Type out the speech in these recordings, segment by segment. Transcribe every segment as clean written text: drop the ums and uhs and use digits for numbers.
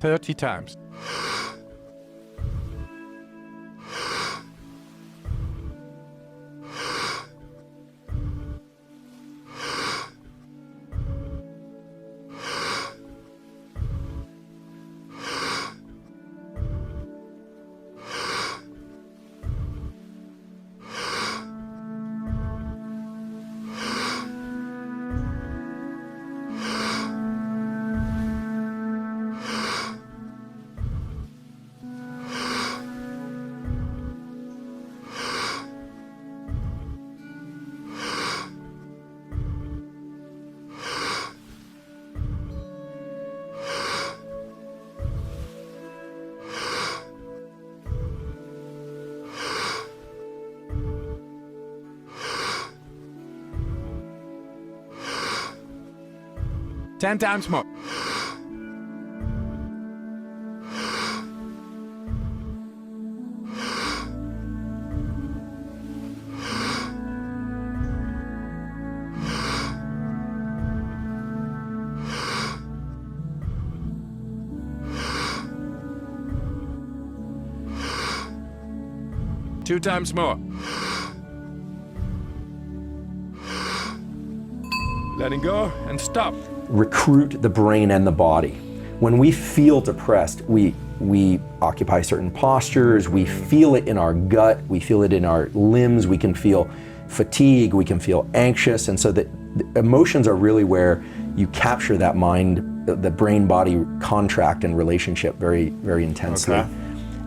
30 times. Ten times more. Two times more. Letting go and stop. Recruit the brain and the body. When we feel depressed, we occupy certain postures, we feel it in our gut, we feel it in our limbs, we can feel fatigue, we can feel anxious, and so the emotions are really where you capture that mind, the brain-body contract and relationship very, very intensely. Okay.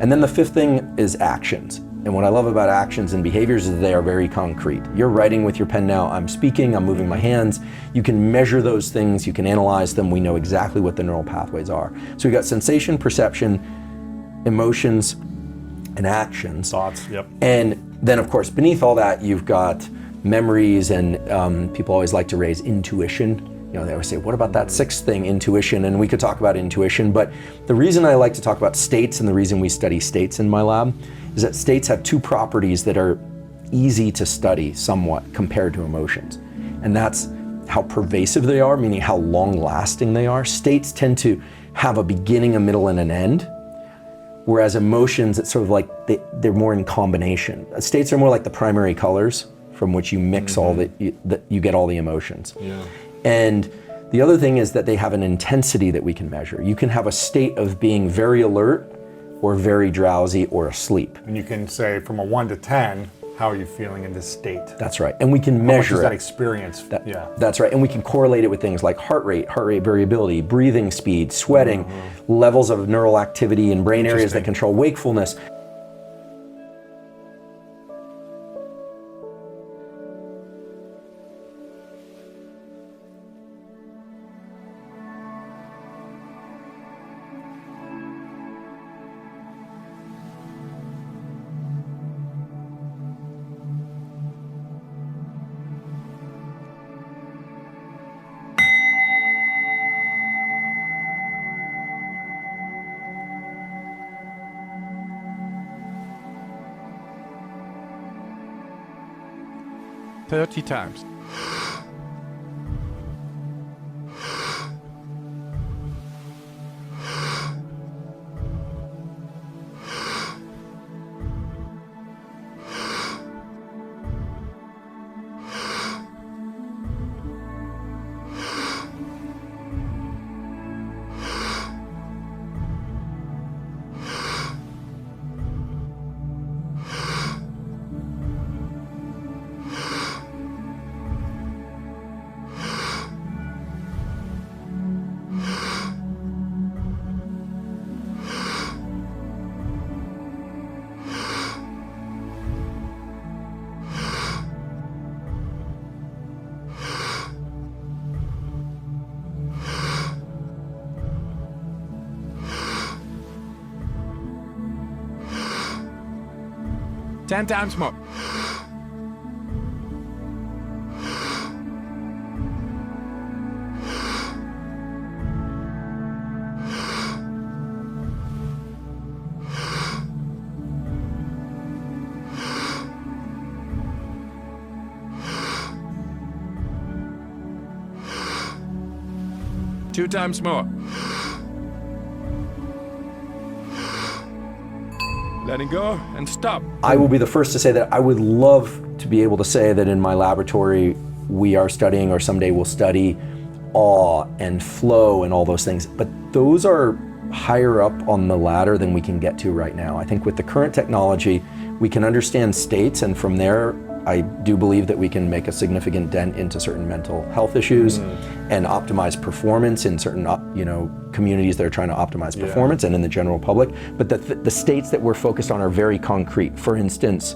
And then the fifth thing is actions. And what I love about actions and behaviors is they are very concrete. You're writing with your pen now, I'm speaking, I'm moving my hands. You can measure those things, you can analyze them, we know exactly what the neural pathways are. So we've got sensation, perception, emotions, and actions. Thoughts, yep. And then of course, beneath all that, you've got memories, and people always like to raise intuition. You know, they always say, what about that sixth thing, intuition? And we could talk about intuition, but the reason I like to talk about states and the reason we study states in my lab is that states have two properties that are easy to study somewhat compared to emotions. And that's how pervasive they are, meaning how long lasting they are. States tend to have a beginning, a middle, and an end. Whereas emotions, it's sort of like they're more in combination. States are more like the primary colors from which you mix all you get all the emotions. Yeah. And the other thing is that they have an intensity that we can measure. You can have a state of being very alert or very drowsy or asleep. And you can say from a 1 to 10, how are you feeling in this state? That's right, and we can How measure much is that it. experience? Yeah. That's right, and we can correlate it with things like heart rate variability, breathing speed, sweating, levels of neural activity in brain areas that control wakefulness. Thirty times. Ten times more. Two times more. letting go and stop. I will be the first to say that I would love to be able to say that in my laboratory we are studying, or someday we'll study, awe and flow and all those things. But those are higher up on the ladder than we can get to right now. I think with the current technology, we can understand states, and from there, I do believe that we can make a significant dent into certain mental health issues and optimize performance in certain, communities that are trying to optimize performance and in the general public. But the states that we're focused on are very concrete. For instance,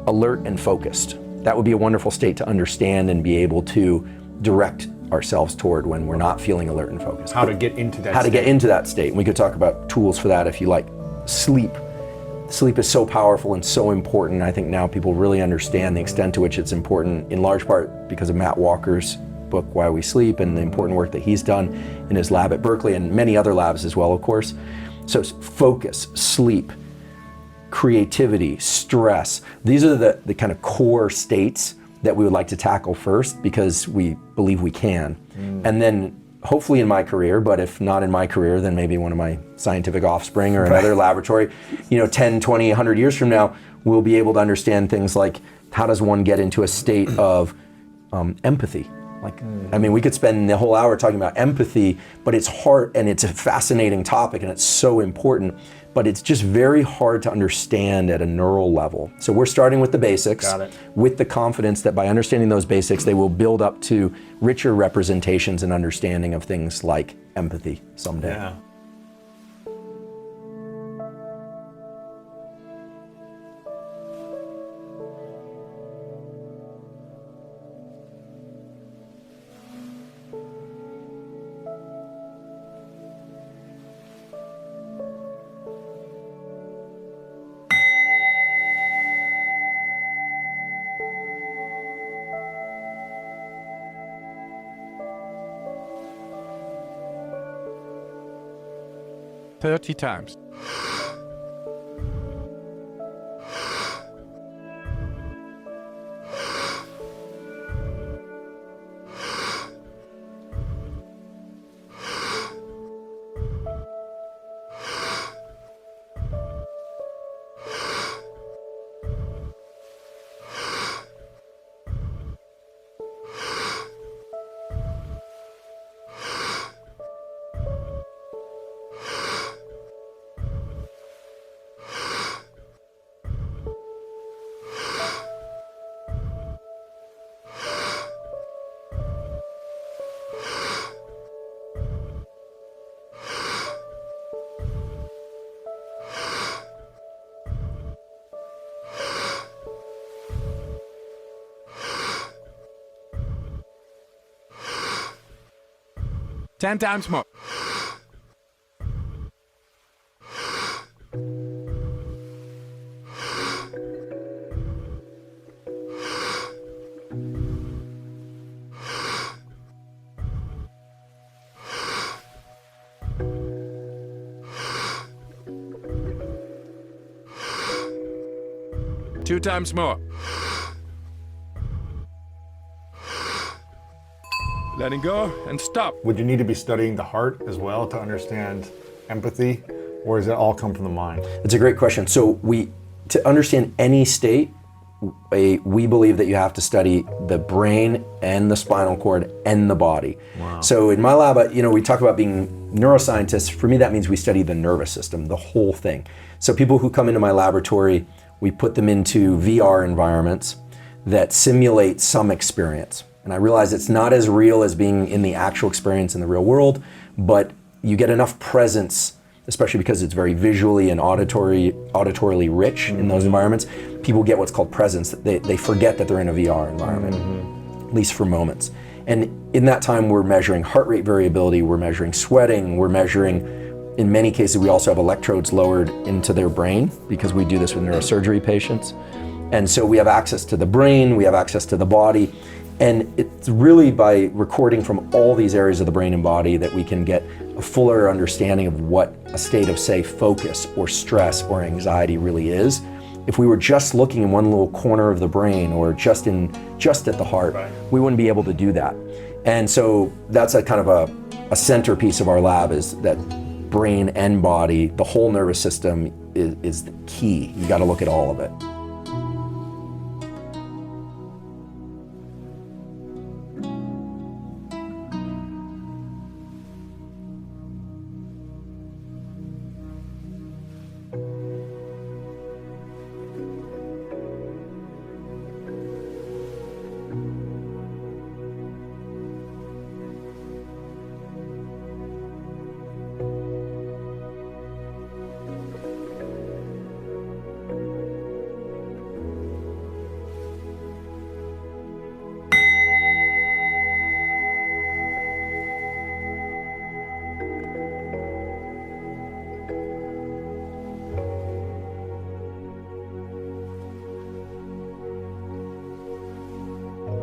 alert and focused. That would be a wonderful state to understand and be able to direct ourselves toward when we're not feeling alert and focused. How to get into that How state. to get into that state. And we could talk about tools for that if you like. Sleep. Sleep is so powerful and so important. I think now people really understand the extent to which it's important, in large part because of Matt Walker's book, Why We Sleep, and the important work that he's done in his lab at Berkeley and many other labs as well, of course. So focus, sleep, creativity, stress. These are the kind of core states that we would like to tackle first because we believe we can. And then hopefully in my career, but if not in my career, then maybe one of my scientific offspring or another laboratory, 10, 20, 100 years from now, we'll be able to understand things like how does one get into a state of empathy? We could spend the whole hour talking about empathy, but it's hard and it's a fascinating topic and it's so important, but it's just very hard to understand at a neural level. So we're starting with the basics, with the confidence that by understanding those basics, they will build up to richer representations and understanding of things like empathy someday. Yeah. Thirty times. Ten times more. Two times more. Letting go and stop. Would you need to be studying the heart as well to understand empathy, or does it all come from the mind? It's a great question. So to understand any state, we believe that you have to study the brain and the spinal cord and the body. Wow. So in my lab, we talk about being neuroscientists. For me, that means we study the nervous system, the whole thing. So people who come into my laboratory, we put them into VR environments that simulate some experience. And I realize it's not as real as being in the actual experience in the real world, but you get enough presence, especially because it's very visually and auditorily rich in those environments. People get what's called presence. They forget that they're in a VR environment, at least for moments. And in that time, we're measuring heart rate variability, we're measuring sweating, we're measuring, in many cases, we also have electrodes lowered into their brain because we do this with neurosurgery patients. And so we have access to the brain, we have access to the body. And it's really by recording from all these areas of the brain and body that we can get a fuller understanding of what a state of, say, focus or stress or anxiety really is. If we were just looking in one little corner of the brain or just at the heart, we wouldn't be able to do that. And so that's a kind of a centerpiece of our lab, is that brain and body, the whole nervous system, is the key. You got to look at all of it.